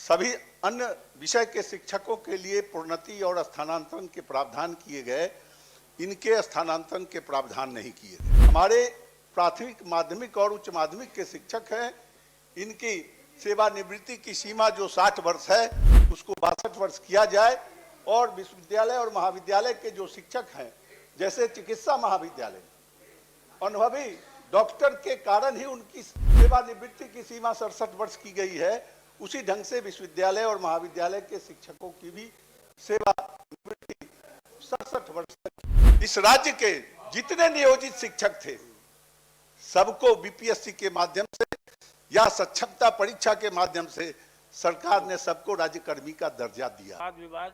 सभी अन्य विषय के शिक्षकों के लिए प्रोन्नति और स्थानांतरण के प्रावधान किए गए, इनके स्थानांतरण के प्रावधान नहीं किए गए। हमारे प्राथमिक, माध्यमिक और उच्च माध्यमिक के शिक्षक हैं, इनकी सेवानिवृत्ति की सीमा जो 60 वर्ष है उसको 62 वर्ष किया जाए और विश्वविद्यालय और महाविद्यालय के जो शिक्षक हैं, जैसे चिकित्सा महाविद्यालय, अनुभवी डॉक्टर के कारण ही उनकी सेवानिवृत्ति की सीमा 67 वर्ष की गई है, उसी ढंग से विश्वविद्यालय और महाविद्यालय के शिक्षकों की भी सेवानिवृत्ति 67 वर्ष तक। इस राज्य के जितने नियोजित शिक्षक थे सबको बीपीएससी के माध्यम से या सक्षमता परीक्षा के माध्यम से सरकार ने सबको राज्यकर्मी का दर्जा दिया। वाद विवाद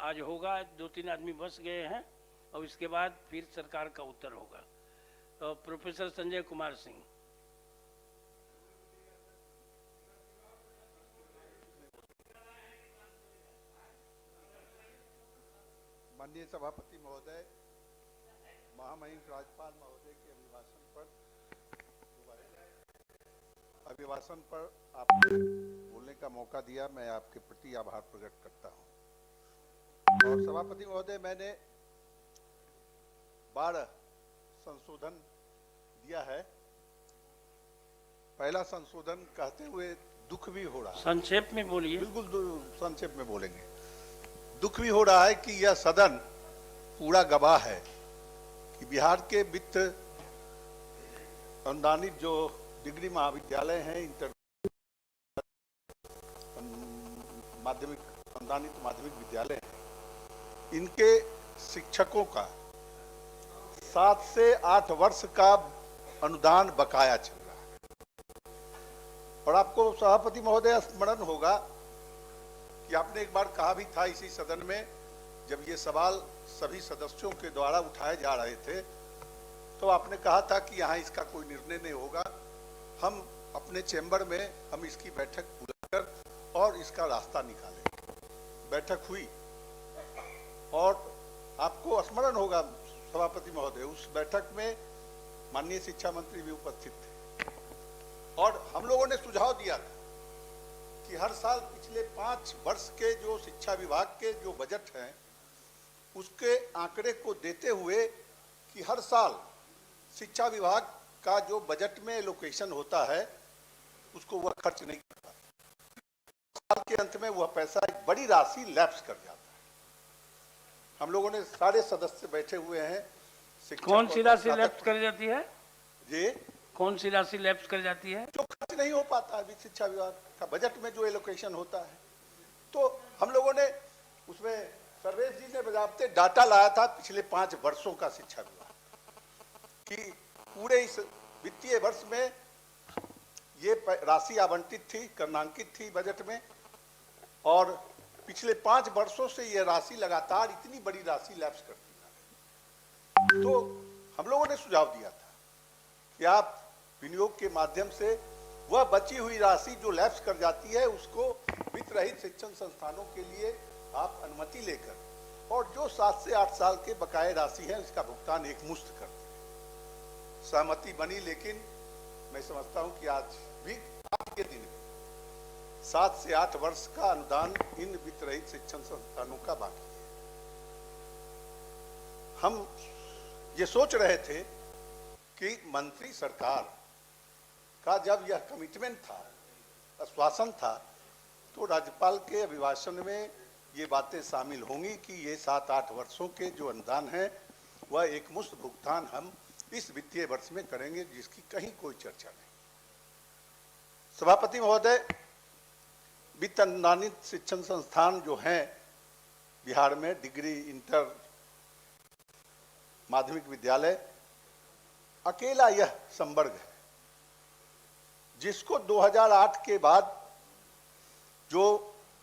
आज होगा, 2-3 आदमी बस गए हैं और इसके बाद फिर सरकार का उत्तर होगा। तो प्रोफेसर संजय कुमार सिंह। माननीय सभापति महोदय, महामहिम राज्यपाल महोदय के अभिभाषण पर आपने बोलने का मौका दिया, मैं आपके प्रति आभार प्रकट करता हूं। और सभापति महोदय, मैंने 12 संशोधन दिया है। पहला संशोधन कहते हुए दुख भी हो रहा है। संक्षेप में बोलिए। बिल्कुल संक्षेप में बोलेंगे। दुख भी हो रहा है कि यह सदन पूरा गवाह है कि बिहार के वित्त अनुदानित जो डिग्री महाविद्यालय हैं, इंटर माध्यमिक अनुदानित माध्यमिक विद्यालय हैं, इनके शिक्षकों का 7 से 8 वर्ष का अनुदान बकाया चल रहा है। और आपको सभापति महोदय स्मरण होगा कि आपने एक बार कहा भी था इसी सदन में, जब ये सवाल सभी सदस्यों के द्वारा उठाए जा रहे थे, तो आपने कहा था कि यहाँ इसका कोई निर्णय नहीं होगा, हम अपने चैम्बर में हम इसकी बैठक बुलाकर और इसका रास्ता निकालेंगे। बैठक हुई और आपको स्मरण होगा सभापति महोदय, उस बैठक में माननीय शिक्षा मंत्री भी उपस्थित थे और हम लोगों ने सुझाव दिया था कि हर साल पिछले 5 वर्ष के जो शिक्षा विभाग के जो बजट हैं उसके आंकड़े को देते हुए कि हर साल शिक्षा विभाग का जो बजट में एलोकेशन होता है उसको वह खर्च नहीं करता, साल के अंत में वह पैसा एक बड़ी राशि लैप्स कर जाता है। हम लोगों ने सारे सदस्य बैठे हुए हैं। कौन सी राशि लैप्स कर जाती है? जी, कौन सी राशि लैप्स कर जाती है? जो खर्च नहीं हो पाता है शिक्षा विभाग का बजट में जो एलोकेशन होता है। तो हम लोगों ने उसमें सर्वेश जी ने बजाबते डाटा लाया था पिछले 5 वर्षों का शिक्षा विभाग कि पूरे इस वित्तीय वर्ष में ये राशि आवंटित थी, कर्णांकित थी बजट में, और पिछले 5 वर्षों से ये राशि लगातार इतनी बड़ी राशि लैप्स करती है। तो हम लोगों ने सुझाव दिया था कि आप विनियोग के माध्यम से वह बची हुई राशि जो लैप्स कर जाती है उसको वित्त रहित शिक्षण संस्थानों के लिए आप अनुमति लेकर और जो 7 से 8 साल के बकाये राशि है उसका भुगतान एक मुश्त कर दें। सहमति बनी, लेकिन मैं समझता हूं कि आज भी आज के दिन में 7 से 8 वर्ष का अनुदान इन वित्त रहित शिक्षण संस्थानों का बाकी है। हम ये सोच रहे थे कि मंत्री सरकार का जब यह कमिटमेंट था, आश्वासन था, तो राज्यपाल के अभिभाषण में ये बातें शामिल होंगी कि ये 7-8 वर्षों के जो अनुदान है वह एक मुश्त भुगतान हम इस वित्तीय वर्ष में करेंगे, जिसकी कहीं कोई चर्चा नहीं। सभापति महोदय, वित्त अनुदानित शिक्षण संस्थान जो हैं बिहार में, डिग्री, इंटर माध्यमिक विद्यालय, अकेला यह संवर्ग है जिसको 2008 के बाद जो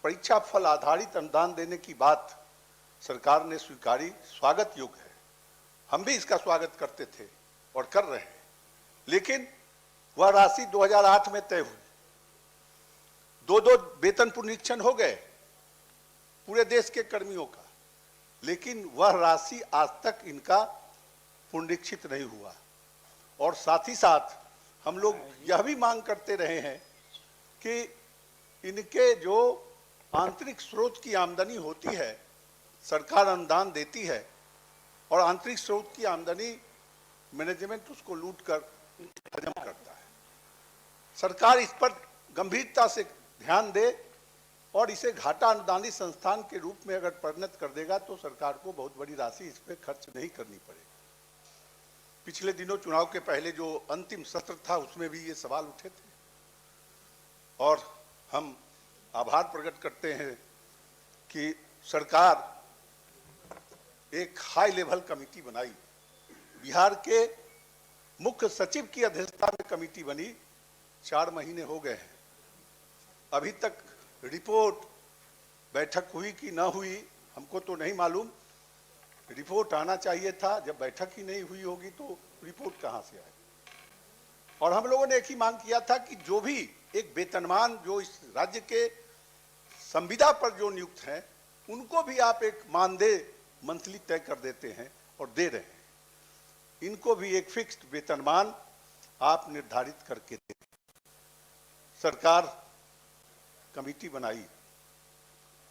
परीक्षा फल आधारित अनुदान देने की बात सरकार ने स्वीकारी, स्वागत योग्य है। हम भी इसका स्वागत करते थे और कर रहे हैं, लेकिन वह राशि 2008 में तय हुई। 2-2 वेतन पुनरीक्षण हो गए पूरे देश के कर्मियों का, लेकिन वह राशि आज तक इनका पुनरीक्षित नहीं हुआ। और साथ ही साथ हम लोग यह भी मांग करते रहे हैं कि इनके जो आंतरिक स्रोत की आमदनी होती है, सरकार अनुदान देती है और आंतरिक स्रोत की आमदनी मैनेजमेंट उसको लूट कर हजम करता है। सरकार इस पर गंभीरता से ध्यान दे और इसे घाटा अनुदानित संस्थान के रूप में अगर परिणत कर देगा तो सरकार को बहुत बड़ी राशि इस पर खर्च नहीं करनी पड़ेगी। पिछले दिनों चुनाव के पहले जो अंतिम सत्र था उसमें भी ये सवाल उठे थे और हम आभार प्रकट करते हैं कि सरकार एक हाई लेवल कमेटी बनाई। बिहार के मुख्य सचिव की अध्यक्षता में कमेटी बनी। 4 महीने हो गए हैं, अभी तक रिपोर्ट बैठक हुई कि ना हुई हमको तो नहीं मालूम। रिपोर्ट आना चाहिए था, जब बैठक ही नहीं हुई होगी तो रिपोर्ट कहां से आएगी। और हम लोगों ने एक ही मांग किया था कि जो भी एक वेतनमान जो इस राज्य के संविदा पर जो नियुक्त हैं उनको भी आप एक मानदेय मंथली तय कर देते हैं और दे रहे हैं। इनको भी एक फिक्स्ड वेतनमान आप निर्धारित करके दें। सरकार कमेटी बनाई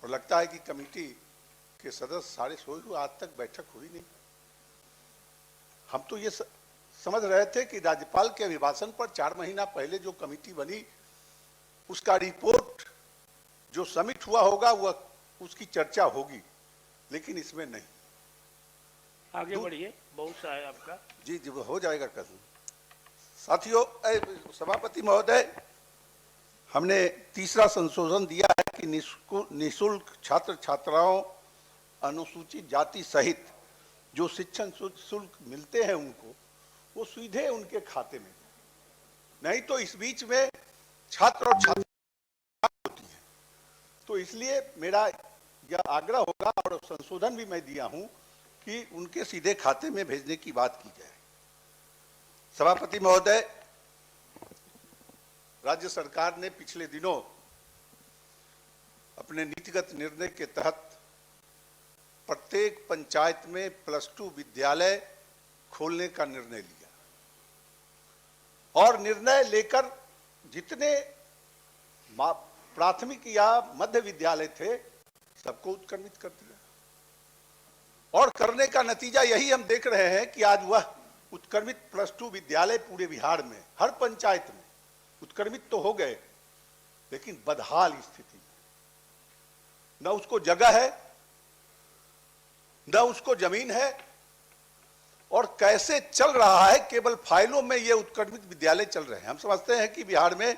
और लगता है कि कमेटी के सदस्य सारे सोए हुए, आज तक बैठक हुई नहीं। हम तो ये समझ रहे थे कि राज्यपाल के अभिभाषण पर 4 महीना पहले जो कमेटी बनी उसका रिपोर्ट जो सबमिट हुआ होगा वह उसकी चर्चा होगी, लेकिन इसमें नहीं। आगे बढ़िए, बहुत सा है आपका। जी जी, वो हो जाएगा कल। साथियों, सभापति महोदय, हमने तीसरा संशोधन दिया है कि निःशुल्क छात्र छात्राओं, अनुसूचित जाति सहित जो शिक्षण शुल्क मिलते हैं उनको वो सीधे उनके खाते में, नहीं तो इस बीच में छात्र और छात्रा होती है। तो इसलिए मेरा यह आग्रह होगा और संशोधन भी मैं दिया हूं कि उनके सीधे खाते में भेजने की बात की जाए। सभापति महोदय, राज्य सरकार ने पिछले दिनों अपने नीतिगत निर्णय के तहत प्रत्येक पंचायत में +2 विद्यालय खोलने का निर्णय लिया और निर्णय लेकर जितने प्राथमिक या मध्य विद्यालय थे सबको उत्क्रमित कर दिया। और करने का नतीजा यही हम देख रहे हैं कि आज वह उत्क्रमित +2 विद्यालय पूरे बिहार में हर पंचायत में उत्क्रमित तो हो गए, लेकिन बदहाल स्थिति में, न उसको जगह है न उसको जमीन है और कैसे चल रहा है, केवल फाइलों में ये उत्क्रमित विद्यालय चल रहे हैं। हम समझते हैं कि बिहार में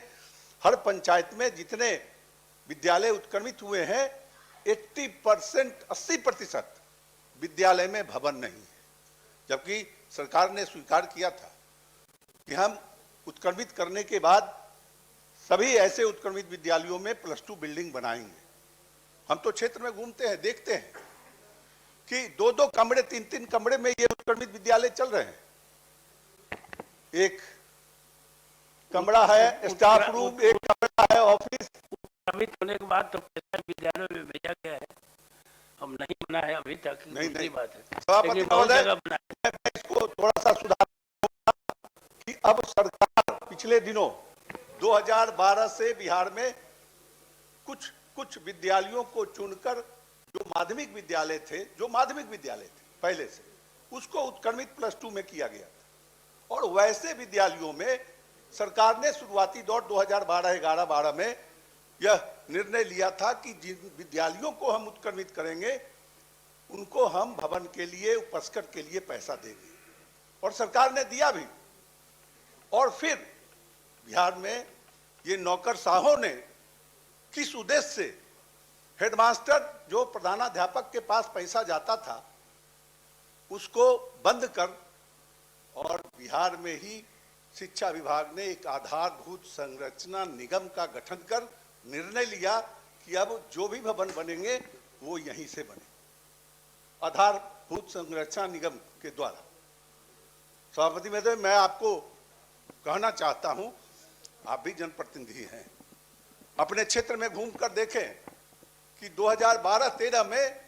हर पंचायत में जितने विद्यालय उत्क्रमित हुए हैं 80% विद्यालय में भवन नहीं है, जबकि सरकार ने स्वीकार किया था कि हम उत्क्रमित करने के बाद सभी ऐसे उत्क्रमित विद्यालयों में +2 बिल्डिंग बनाएंगे। हम तो क्षेत्र में घूमते हैं, देखते हैं कि 2-2 कमरे 3-3 कमरे में ये उत्क्रमित विद्यालय चल रहे हैं। एक कमरा है स्टाफ रूम, एक कमरा है ऑफिस। उत्क्रमित होने के बाद तो पैसा विद्यालयों में भेजा गया है, हम नहीं बना है अभी तक। नहीं बात है। सभापति महोदय, मैं इसको थोड़ा सा सुधार कि अब सरकार पिछले दिनों 2012 से बिहार में कुछ विद्यालयों को चुनकर जो माध्यमिक विद्यालय थे पहले से, उसको उत्क्रमित +2 में किया गया था। और वैसे विद्यालयों में सरकार ने शुरुआती दौर 2012 में यह निर्णय लिया था कि जिन विद्यालयों को हम उत्क्रमित करेंगे उनको हम भवन के लिए, उपस्कर के लिए पैसा देंगे, और सरकार ने दिया भी। और फिर बिहार में ये नौकरशाहों ने किस उद्देश्य से हेडमास्टर जो प्रधानाध्यापक के पास पैसा जाता था उसको बंद कर और बिहार में ही शिक्षा विभाग ने एक आधारभूत संरचना निगम का गठन कर निर्णय लिया कि अब जो भी भवन बनेंगे वो यहीं से बने, आधारभूत संरचना निगम के द्वारा। सभापति महोदय, मैं आपको कहना चाहता हूं, आप भी जनप्रतिनिधि हैं, अपने क्षेत्र में घूमकर देखें कि 2012-13 में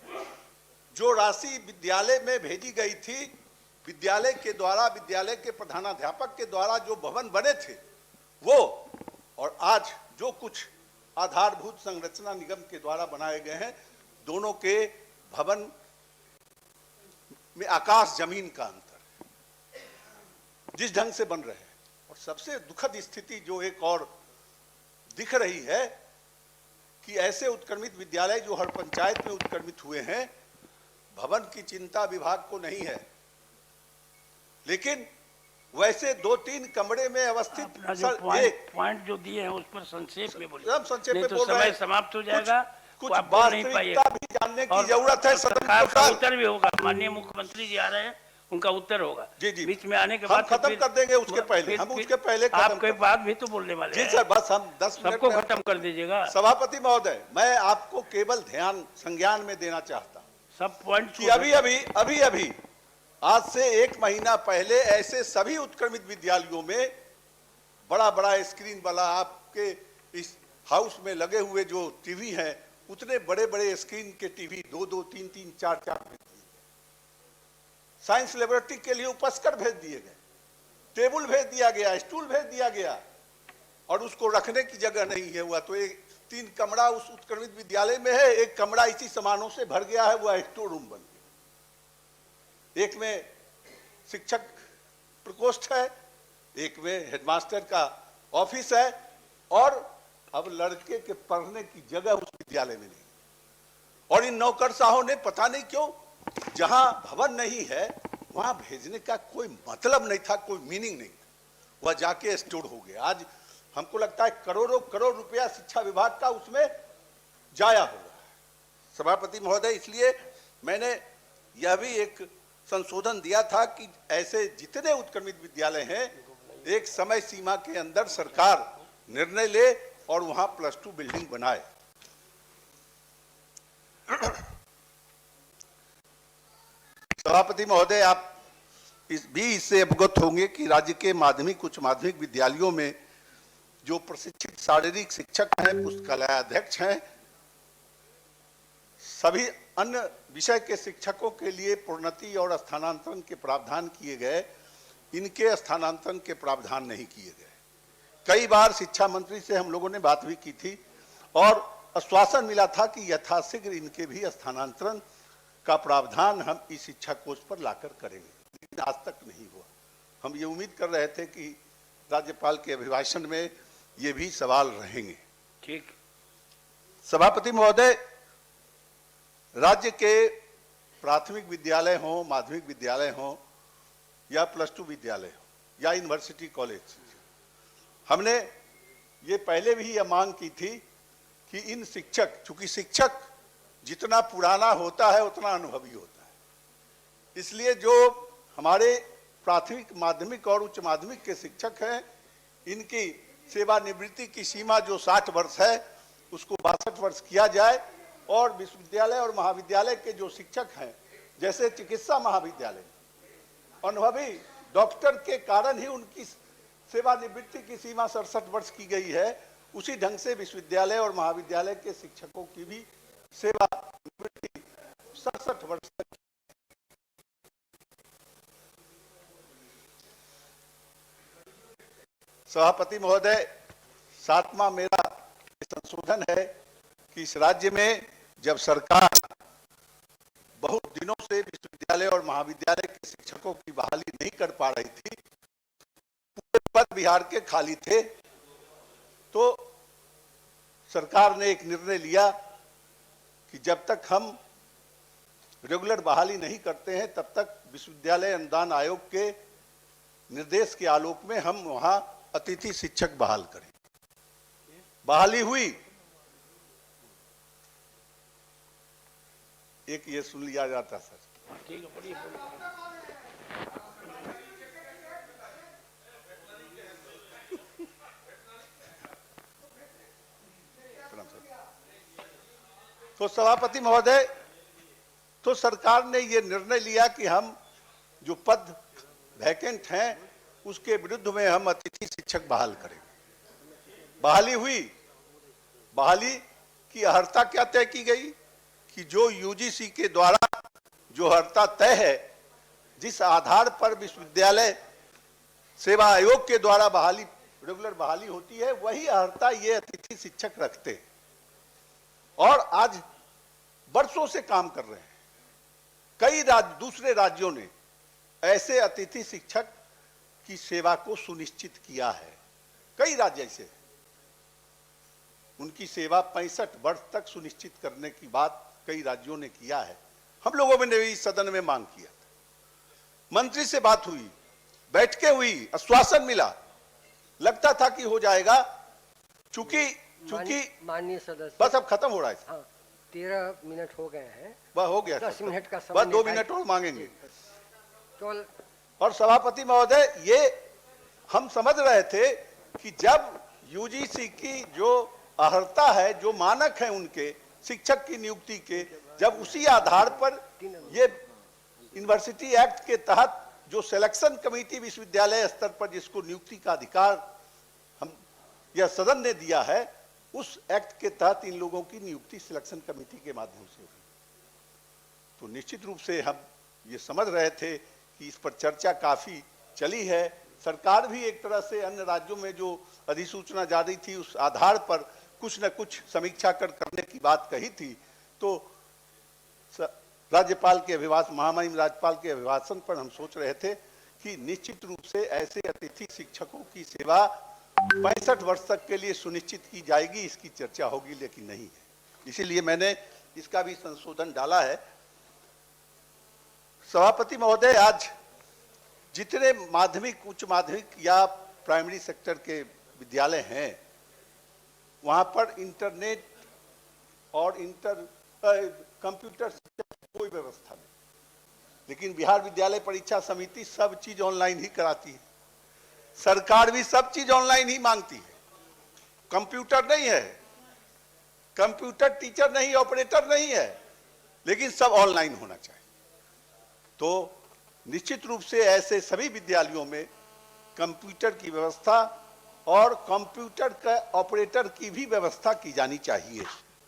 जो राशि विद्यालय में भेजी गई थी, विद्यालय के द्वारा, विद्यालय के प्रधानाध्यापक के द्वारा जो भवन बने थे वो, और आज जो कुछ आधारभूत संरचना निगम के द्वारा बनाए गए हैं। दोनों के भवन में आकाश जमीन का अंतर है, जिस ढंग से बन रहे हैं। और सबसे दुखद स्थिति जो एक और दिख रही है कि ऐसे उत्क्रमित विद्यालय जो हर पंचायत में उत्क्रमित हुए हैं, भवन की चिंता विभाग को नहीं है, लेकिन वैसे 2-3 कमरे में अवस्थित पॉइंट जो दिए हैं उस पर संक्षेप में बोलिए। हम संक्षेप में तो बोल रहे समय हैं। समाप्त हो जाएगा, कुछ आप बोल नहीं वास्तविकता पाइएगा। भी जानने की और जरूरत है। सरकार का उत्तर भी होगा, माननीय मुख्यमंत्री जी आ रहे हैं, उनका उत्तर होगा। जी जी, बीच में आने के हम बाद खत्म कर देंगे उसके पहले, हम उसके पहले खत्म आप कोई बात भी तो बोलने वाले जी हैं। सर, बस हम 10 मिनट सबको में खत्म कर दीजिएगा। सभापति महोदय, मैं आपको केवल ध्यान संज्ञान में देना चाहता हूं सब पॉइंट कि अभी आज से 1 महीना पहले ऐसे सभी उत्क्रमित विद्यालयों में बड़ा बड़ा स्क्रीन वाला आपके इस हाउस में लगे हुए जो टीवी हैं, उतने बड़े बड़े स्क्रीन के टीवी 2-2, 3-3, 4-4 भेज दिए गए। साइंस लेबोरेटरी के लिए उपस्कर भेज दिए गए, टेबल भेज दिया गया, स्टूल भेज दिया गया, और उसको रखने की जगह नहीं है। हुआ तो एक 3 कमरा उस उत्क्रमित विद्यालय में है, 1 कमरा इसी सामानों से भर गया है, वह स्टोर रूम बन गया। एक में शिक्षक प्रकोष्ठ है, एक में हेडमास्टर का ऑफिस है, और अब लड़के के पढ़ने की जगह उस विद्यालय में नहीं। और इन नौकरशाहों ने पता नहीं क्यों, जहां भवन नहीं है वहां भेजने का कोई मतलब नहीं था, कोई मीनिंग नहीं था, वह जाके स्टोर हो गया। आज हमको लगता है करोड़ों करोड़ रुपया शिक्षा विभाग का उसमें जाया हो रहा है। सभापति महोदय, इसलिए मैंने यह भी एक संशोधन दिया था कि ऐसे जितने उत्क्रमित विद्यालय हैं, एक समय सीमा के अंदर सरकार निर्णय ले और वहां +2 बिल्डिंग बनाए। सभापति महोदय, आप इससे अवगत होंगे कि राज्य के माध्यमिक उच्च माध्यमिक विद्यालयों में जो प्रशिक्षित शारीरिक शिक्षक हैं, पुस्तकालयाध्यक्ष हैं, सभी अन्य विषय के शिक्षकों के लिए प्रोन्नति और स्थानांतरण के प्रावधान किए गए, इनके स्थानांतरण के प्रावधान नहीं किए गए। कई बार शिक्षा मंत्री से हम लोगों ने बात भी की थी और आश्वासन मिला था कि यथाशीघ्र इनके भी स्थानांतरण का प्रावधान हम इस शिक्षा कोष पर लाकर करेंगे, लेकिन आज तक नहीं हुआ। हम ये उम्मीद कर रहे थे कि राज्यपाल के अभिभाषण में ये भी सवाल रहेंगे। ठीक। सभापति महोदय, राज्य के प्राथमिक विद्यालय हो, माध्यमिक विद्यालय हो या +2 विद्यालय हो या यूनिवर्सिटी कॉलेज, हमने ये पहले भी यह मांग की थी कि इन शिक्षक, चूंकि शिक्षक जितना पुराना होता है उतना अनुभवी होता है, इसलिए जो हमारे प्राथमिक, माध्यमिक और उच्च माध्यमिक के शिक्षक हैं, इनकी सेवानिवृत्ति की सीमा जो 60 वर्ष है उसको 62 वर्ष किया जाए, और विश्वविद्यालय और महाविद्यालय के जो शिक्षक हैं, जैसे चिकित्सा महाविद्यालय, अनुभवी डॉक्टर के कारण ही उनकी सेवानिवृत्ति की सीमा 67 वर्ष की गई है, उसी ढंग से विश्वविद्यालय और महाविद्यालय के शिक्षकों की भी सेवानिवृत्ति 67 वर्ष तक। सभापति महोदय, 7वां मेरा संशोधन है कि इस राज्य में जब सरकार बहुत दिनों से विश्वविद्यालय और महाविद्यालय के शिक्षकों की बहाली नहीं कर पा रही थी, पूरे पद बिहार के खाली थे, तो सरकार ने एक निर्णय लिया कि जब तक हम रेगुलर बहाली नहीं करते हैं तब तक विश्वविद्यालय अनुदान आयोग के निर्देश के आलोक में हम वहां अतिथि शिक्षक बहाल करें। बहाली हुई, एक ये सुन लिया जाता सर। ठीक है, बढ़िया। तो सभापति महोदय, तो सरकार ने ये निर्णय लिया कि हम जो पद वैकेंट हैं उसके विरुद्ध में हम अतिथि शिक्षक बहाल करेंगे। बहाली हुई, बहाली की अर्हता क्या तय की गई कि जो यूजीसी के द्वारा जो अर्हता तय है, जिस आधार पर विश्वविद्यालय सेवा आयोग के द्वारा बहाली रेगुलर बहाली होती है वही अर्हता ये अतिथि शिक्षक रखते हैं और आज बरसों से काम कर रहे हैं। कई दूसरे राज्यों ने ऐसे अतिथि शिक्षक की सेवा को सुनिश्चित किया है। कई राज्य ऐसे हैं, उनकी सेवा 65 वर्ष तक सुनिश्चित करने की बात कई राज्यों ने किया है। हम लोगों ने भी सदन में मांग किया था, मंत्री से बात हुई, बैठकें हुई, आश्वासन मिला, लगता था कि हो जाएगा। चूंकि माननीय सदस्य, बस अब खत्म हो रहा है। हाँ, 13 मिनट हो गए हैं, बस हो गया, 10 मिनट का समय, बस 2 मिनट और मांगेंगे। तो और सभापति महोदय, ये हम समझ रहे थे कि जब यूजीसी की जो अर्हता है, जो मानक है उनके शिक्षक की नियुक्ति के, जब उसी आधार पर ये यूनिवर्सिटी एक्ट के तहत जो सिलेक्शन कमेटी विश्वविद्यालय स्तर पर जिसको नियुक्ति का अधिकार हम यह सदन ने दिया है, उस एक्ट के तहत इन लोगों की नियुक्ति सिलेक्शन कमेटी के माध्यम से हुई। तो निश्चित रूप से हम ये समझ रहे थे कि इस पर चर्चा काफी चली है। सरकार भी एक तरह से अन्य राज्यों में जो अधिसूचना जारी थी उस आधार पर कुछ न कुछ समीक्षा करने की बात कही थी। तो राज्यपाल के अभिभाषण, महामहिम राज्यपाल के अभिभाषण पर हम सोच रहे थे कि निश्चित रूप से ऐसे अतिथि शिक्षकों की सेवा 65 वर्ष तक के लिए सुनिश्चित की जाएगी, इसकी चर्चा होगी, लेकिन नहीं है। इसीलिए मैंने इसका भी संशोधन डाला है। सभापति महोदय, आज जितने माध्यमिक, उच्च माध्यमिक या प्राइमरी सेक्टर के विद्यालय हैं, वहां पर इंटरनेट और कंप्यूटर कोई व्यवस्था नहीं, लेकिन बिहार विद्यालय परीक्षा समिति सब चीज ऑनलाइन ही कराती है। सरकार भी सब चीज ऑनलाइन ही मांगती है। कंप्यूटर नहीं है, कंप्यूटर टीचर नहीं, ऑपरेटर नहीं है, लेकिन सब ऑनलाइन होना चाहिए। तो निश्चित रूप से ऐसे सभी विद्यालयों में कंप्यूटर की व्यवस्था और कंप्यूटर का ऑपरेटर की भी व्यवस्था की जानी चाहिए।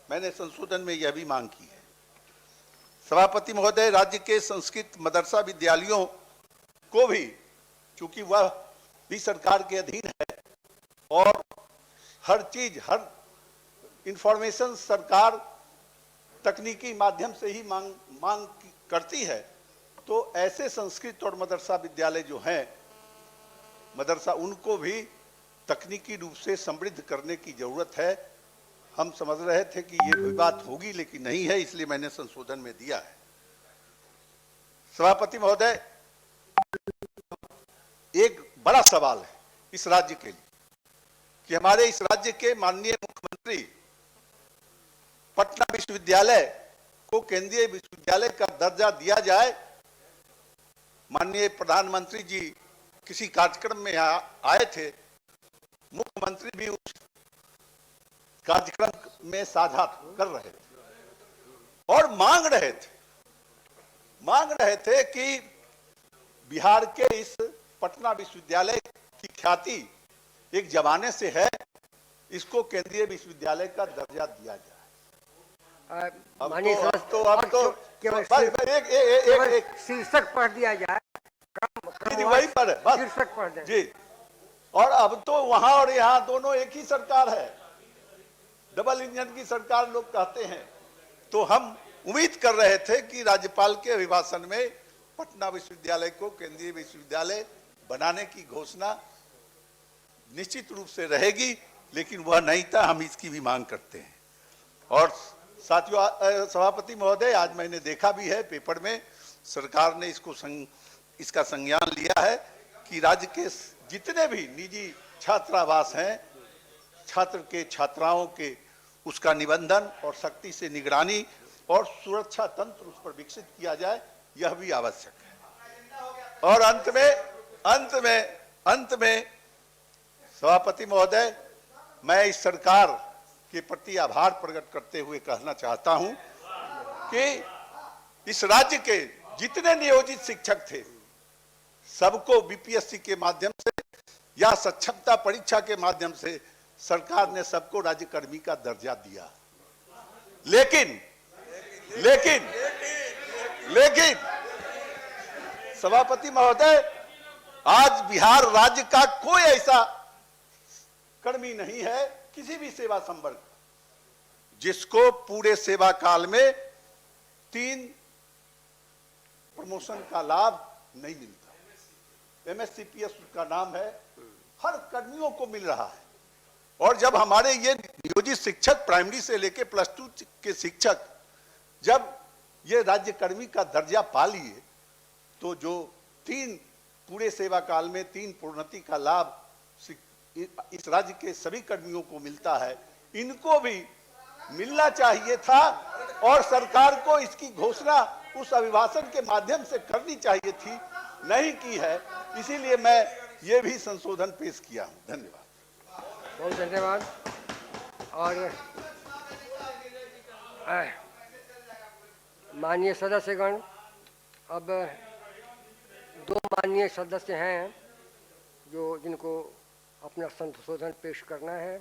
मैंने संशोधन में यह भी मांग की है। सभापति महोदय, राज्य के संस्कृत मदरसा विद्यालयों को भी, चूंकि वह भी सरकार के अधीन है और हर चीज, हर इंफॉर्मेशन सरकार तकनीकी माध्यम से ही मांग करती है, तो ऐसे संस्कृत और मदरसा विद्यालय जो हैं, मदरसा, उनको भी तकनीकी रूप से समृद्ध करने की जरूरत है। हम समझ रहे थे कि ये भी बात होगी, लेकिन नहीं है, इसलिए मैंने संशोधन में दिया है। सभापति महोदय, एक बड़ा सवाल है इस राज्य के लिए कि हमारे इस राज्य के माननीय मुख्यमंत्री पटना विश्वविद्यालय को केंद्रीय विश्वविद्यालय का दर्जा दिया जाए। माननीय प्रधानमंत्री जी किसी कार्यक्रम में आए थे, मुख्यमंत्री भी उस कार्यक्रम में साझा कर रहे थे और मांग रहे थे कि बिहार के इस पटना विश्वविद्यालय की ख्याति एक जमाने से है, इसको केंद्रीय विश्वविद्यालय का दर्जा दिया जाए। अब तो केवल एक शीर्षक पढ़ दिया जाए, वही पर बस शीर्षक पढ़ दें जी। और अब तो वहां और यहाँ दोनों एक ही सरकार है, डबल इंजन की सरकार लोग कहते हैं। तो हम उम्मीद कर रहे थे कि राज्यपाल के अभिभाषण में पटना विश्वविद्यालय को केंद्रीय विश्वविद्यालय बनाने की घोषणा निश्चित रूप से रहेगी, लेकिन वह नहीं था। हम इसकी भी मांग करते हैं। और साथियों, सभापति महोदय, आज मैंने देखा भी है पेपर में, सरकार ने इसका संज्ञान लिया है कि राज्य के जितने भी निजी छात्रावास हैं, छात्र के, छात्राओं के, उसका निबंधन और सख्ती से निगरानी और सुरक्षा तंत्र उस पर विकसित किया जाए, यह भी आवश्यक है। और अंत में सभापति महोदय, मैं इस सरकार के प्रति आभार प्रकट करते हुए कहना चाहता हूं कि इस राज्य के जितने नियोजित शिक्षक थे, सबको बीपीएससी के माध्यम से या सक्षमता परीक्षा के माध्यम से सरकार ने सबको राज्यकर्मी का दर्जा दिया। लेकिन सभापति महोदय, आज बिहार राज्य का कोई ऐसा कर्मी नहीं है किसी भी सेवा संवर्ग जिसको पूरे सेवा काल में 3 प्रमोशन का लाभ नहीं मिलता। MSCPS उसका नाम है, हर कर्मियों को मिल रहा है। और जब हमारे ये नियोजित शिक्षक प्राइमरी से लेके +2 के शिक्षक जब ये राज्य कर्मी का दर्जा पा लिए, तो जो 3 पूरे सेवा काल में 3 प्रोन्नति का लाभ इस राज्य के सभी कर्मियों को मिलता है, इनको भी मिलना चाहिए था और सरकार को इसकी घोषणा उस अभिभाषण के माध्यम से करनी चाहिए थी, नहीं की है। इसीलिए मैं ये भी संशोधन पेश किया हूं। धन्यवाद। बहुत धन्यवाद। और माननीय सदस्यगण, अब 2 माननीय सदस्य हैं जिनको अपना संशोधन पेश करना है।